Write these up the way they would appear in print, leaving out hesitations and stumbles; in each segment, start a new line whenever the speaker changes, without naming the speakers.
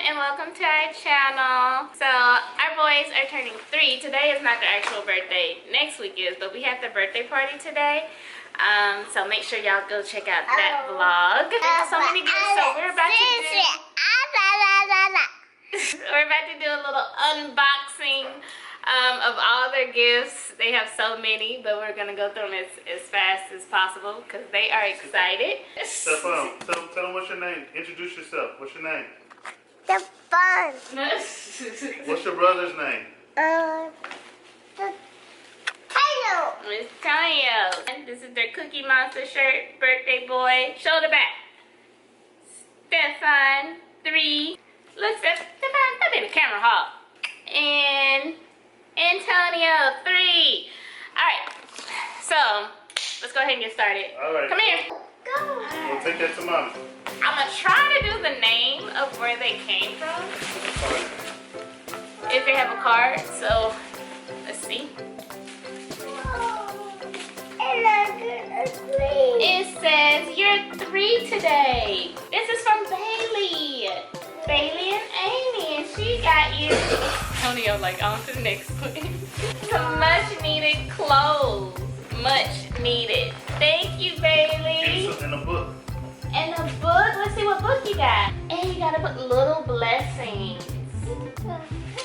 and welcome to our channel. So our boys are turning 3. Today is not their actual birthday. Next week is, but we have the birthday party today. So make sure y'all go check out that vlog. So many gifts. So we're about to do a little unboxing of all their gifts. They have so many, but we're gonna go through them as fast as possible because they are excited.
Tell them what's your name. Introduce yourself. What's your name?
The fun.
What's your brother's name?
Hello.
Miss Tonyo. And this is their Cookie Monster shirt, birthday boy. Shoulder back. Stefan, 3. Look, Stefan, stop in the camera, huh? And Antonio, 3. Alright, so let's go ahead and get started.
Alright.
Come here.
Go.
We'll take that to Mom.
I'm gonna try to do the name of where they came from. If they have a card, so let's see. It says you're 3 today. This is from Bailey. Bailey and Amy, and she got you. Antonio, like on to the next one. Some much needed clothes. Much needed. Thank you, Bailey.
And a book.
And a book. Let's see what book you got. And you got a book, Little Blessings.
I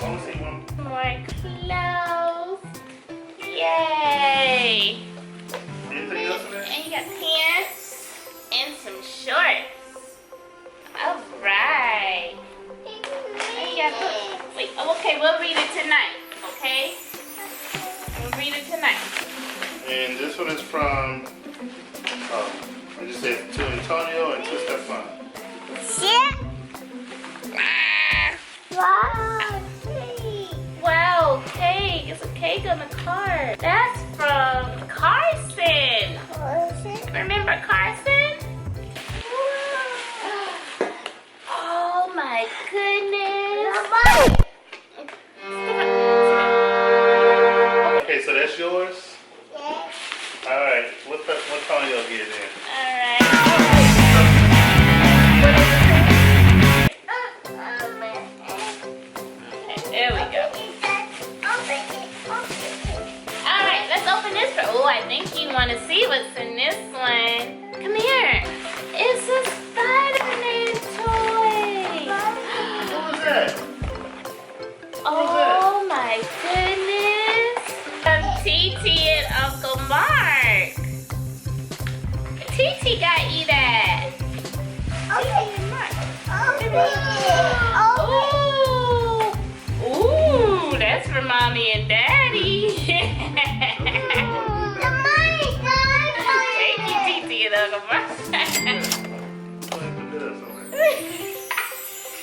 want to see one.
More clothes. Yay.
Anything else in there?
And you got pants and some shorts. All right. And you got books. Wait, okay, we'll read it tonight. Okay? We'll read it tonight.
And this one is from, I just said to Antonio and to Stefan.
Wow, cake. It's a cake on the card. That's from Carson. Remember Carson? Oh my goodness.
Okay, so that's yours? Alright, what Antonio get in?
Alright. Okay, there we go. Alright, let's open this for. Oh, I think you want to see what's in this one. Come here. It's a Spider-Man toy.
What was that?
Oh my goodness. From TT and Uncle Mark. TT got you that. Ooh, that's for Mommy and Daddy. Thank you, TT and Uncle Mark.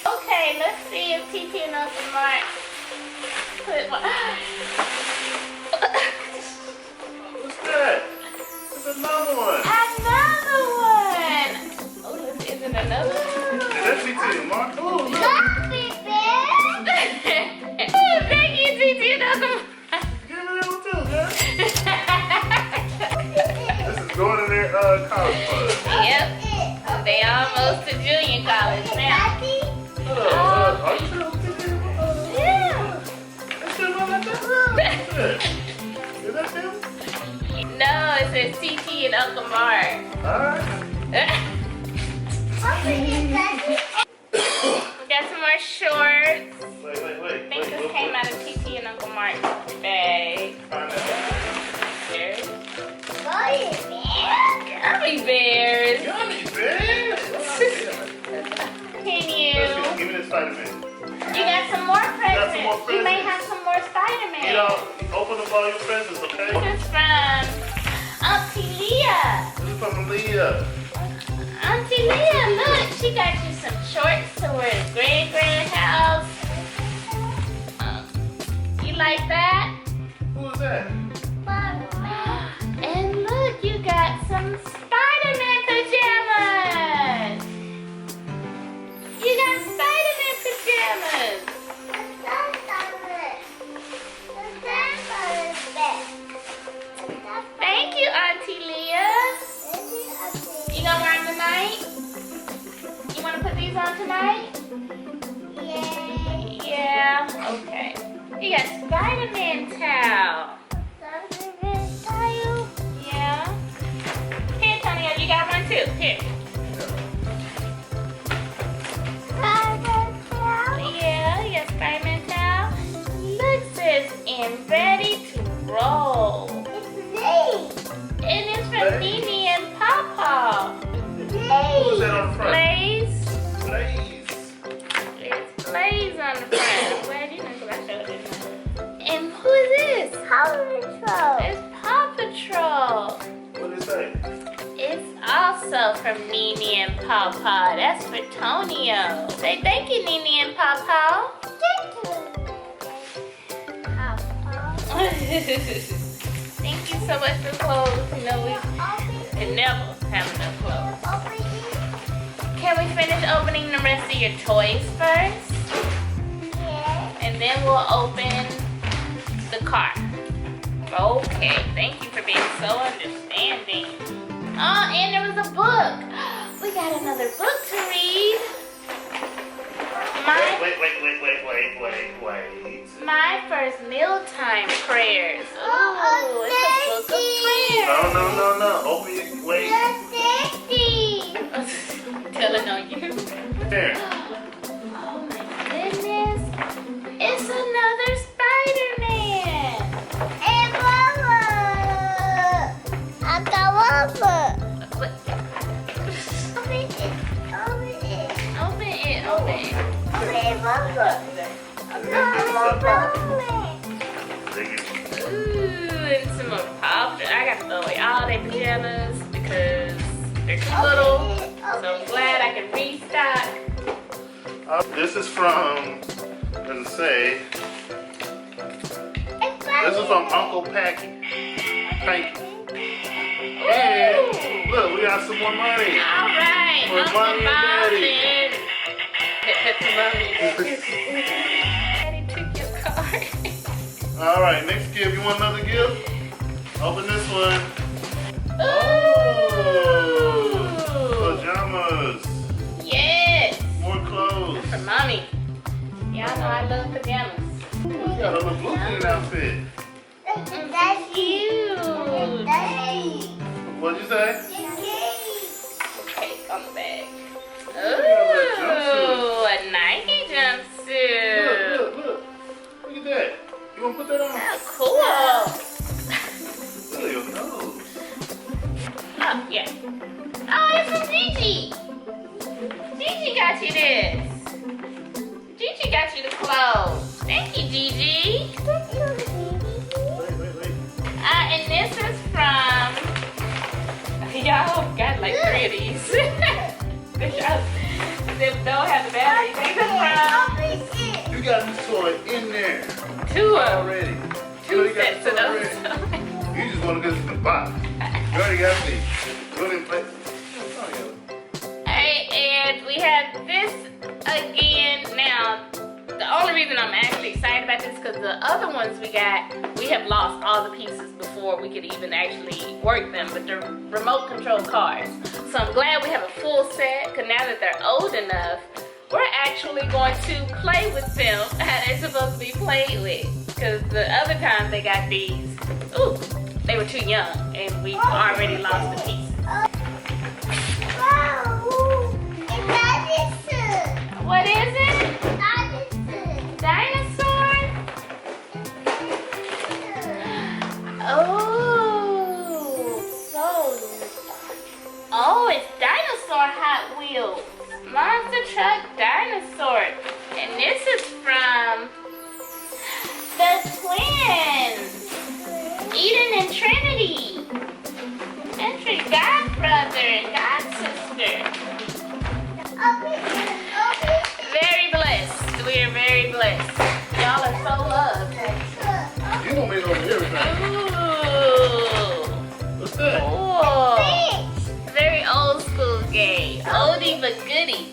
Okay, let's see if TT and Uncle Mark put one.
What's that? There's another one.
Another one. Oh, is it another one?
Is that TT and Mark? Oh, look.
Oh, thank you, TT and Uncle Mark.
Give me that one too, man. This is going in their college fund.
Yep. They almost to junior college now.
Are you sure?
Yeah.
That's still not like that? Is that them?
No, it says TT and Uncle Mark.
Alright.
We got some more shorts.
Wait.
I think this came out of TT and Uncle Mark's bag.
Find that.
Bears. Gummy bears.
Gummy bears.
Continue.
Give me the Spider-Man.
You got some more presents.
some more
You may
presents.
have some more Spider-Man.
You know, open up all your presents, okay?
This is from Auntie Leah.
This is from Leah.
Auntie Leah, look, she got you some shorts to wear at grand house. You like that?
Who is that?
And look, you got some Spider-Man pajamas. You got Spider-Man pajamas. Thank you, Auntie Leah. You gonna wear them tonight? You wanna put these on tonight?
Yeah.
got Spider-Man towel. Yeah. Here, Antonio, you got one too. Here. Yeah, you got Spider-Man towel. Look, sis, and ready to roll. And it's from Mimi and Papa.
Who's that on the front?
Blaze.
Blaze.
It's Blaze on the front. I'm glad you know because I showed it. And who is this? It's Paw Patrol.
What did it say?
It's also from Nene and Pawpaw. That's for Tonio. Say thank you, Nene and Pawpaw. Thank you so much for clothes. You know, we never have enough clothes. Can we finish opening the rest of your toys first? And then we'll open the car. Okay, thank you for being so understanding. Oh, and there was a book. We got another book to read.
Wait.
My first mealtime prayers. Ooh, it's a book of prayers.
No. Open your, wait.
Telling on you.
There.
Oh my goodness. It's another Spider-Man. What? Open it. Ooh, and some more pop. I got to throw away all their pajamas because they're too little. So I'm glad I can restock.
This is from, does it say? This is from Uncle Packy. And look, we got some more money.
All right.
For
Uncle
Mommy and Daddy.
Daddy took your card.
All right, next gift. You want another gift? Open this one.
Ooh.
Pajamas.
Yes.
More clothes.
For mommy. Y'all know I love pajamas.
You got a little blue jean outfit.
Cute.
What'd you say?
Okay, on the bag.
got a little
Ooh, a Nike jumpsuit.
Look. Look at that. You want to put that on?
Oh, cool.
Look at your nose.
Oh, yeah. Oh, it's from Gigi. Gigi got you this. Gigi got you the clothes. Thank you, Gigi.
Wait.
And this is from... Y'all got like 3 of these. They don't have the battery. These are from...
You got this toy in there
2 of them.
already. You
2
already got
sets
this
of
toy
those.
already. You just want to go to the box. You already got me. You already play.
Alright, and we have this again. Now, the only reason I'm actually excited about this is because the other ones we have lost all the pieces before we could even actually work them, but they're remote control cars. So I'm glad we have a full set, because now that they're old enough, we're actually going to play with them how they're supposed to be played with. Because the other time they got these, ooh, they were too young, and we've already lost the pieces. What is it? Dinosaur? Oh, it's Dinosaur Hot Wheels. Monster Truck Dinosaur. And this is from the twins. Eden and Trinity. Entry godbrother and godsister. Very blessed. We are very blessed. Y'all are so loved.
You want me to open everything.
Ooh.
What's that?
Cool. Very old school game. Oldie but goodie.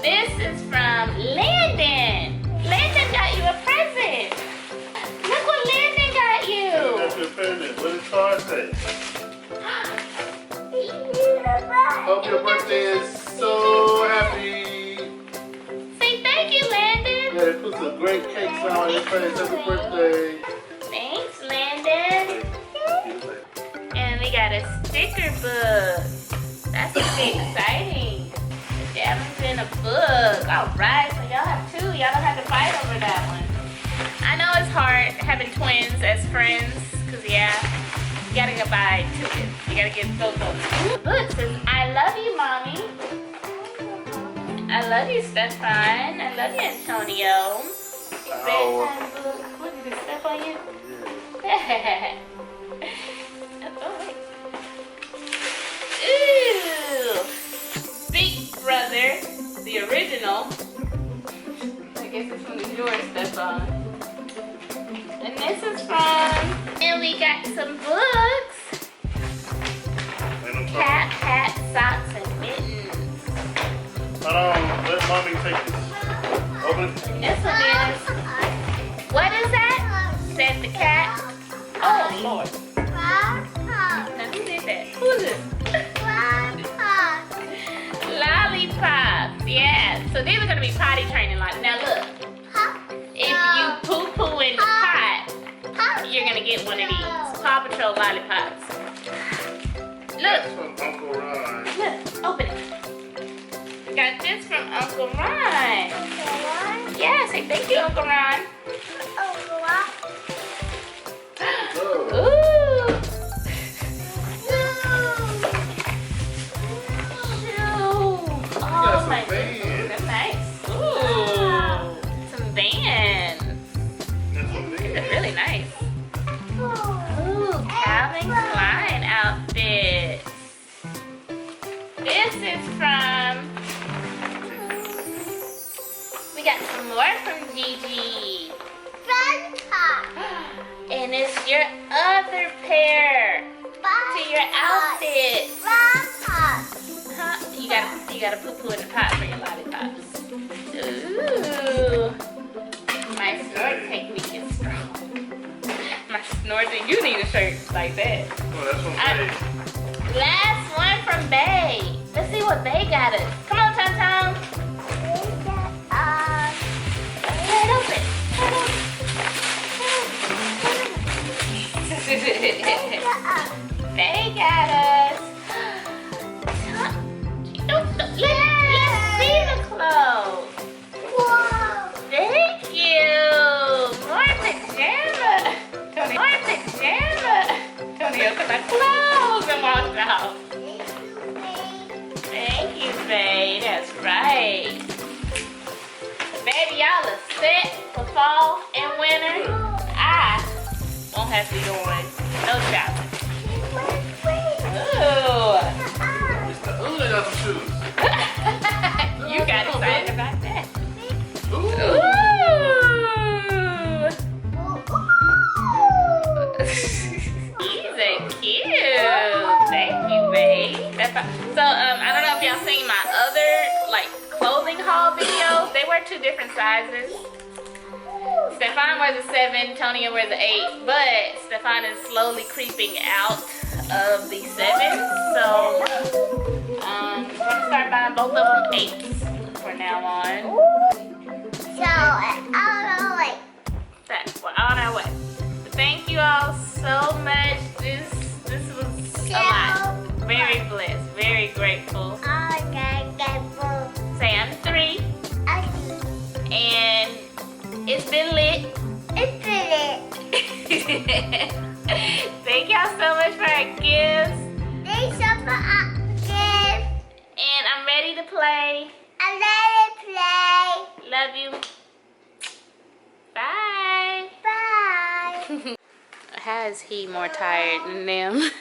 This is from Landon. Landon got you a present. Look what Landon got you.
That's your present. What does card say? Hope your birthday is so happy. great cakes on your face. Happy birthday.
Thanks, Landon. And we got a sticker book. That's gonna be exciting. Davin's in a book. Alright, so y'all have two. Y'all don't have to fight over that one. I know it's hard having twins as friends, because yeah, you gotta go buy two kids. You gotta get both of them. The book says, I love you, Mommy. I love you, Stefan. I love you, Antonio. Bedtime book. What, did it step on you? Yeah. Ooh. Big Brother, the original. I guess this one is yours, Stefan. And this is from, and we got some books. Cat, hat, socks, and mittens.
Hold on, let Mommy take this. Open it.
And this one is, what is that? Said the cat. Oh, Lord. Now, who did that? Who is it? Lollipops, yeah. So these are going to be potty training. Now, look. If you poo-poo in the pot, you're going to get one of these. Paw Patrol lollipops. Look.
That's from Uncle Ron.
Look, open it. We got this from Uncle Ron. Yeah, say thank you, Uncle Ron. Ooh. Ooh. Oh my goodness, that's nice. Ooh. Some Vans. These are really nice. Ooh, Calvin Klein outfits. This is from, we got some more from Gigi. And it's your other pair to your outfit. Huh? You gotta poo-poo in the pot for your lollipops. Ooh. My snort technique is strong. My snorting, you need a shirt like that.
Oh, that's from Bay.
Last one from Bay. Let's see what Bay got us. Come on, Tom Tom. Tear it open. They got us. Let's see the clothes. Thank you. More pajamas. Tony, more pajamas. Tony took my clothes and walked out. Thank you, babe. That's right. Baby, y'all are set for fall and winter. I won't have to be going no shopping. Ooh.
Ooh, they got some shoes.
You got excited about that.
Ooh.
These are cute. Thank you, babe. So, I don't know if y'all seen my other, clothing haul videos. They wear two different sizes. Stefan wears a 7, Tonya wears an 8, but Stefan is slowly creeping out of the 7. So, we're gonna start buying both of them 8s from now on. We're on our way. But thank you all so much. This was a lot. Very blessed, very grateful. Say I'm 3, and it's been lit. Thank y'all so much for our gifts. And I'm ready to play. Love you. Bye. How is he more tired than them?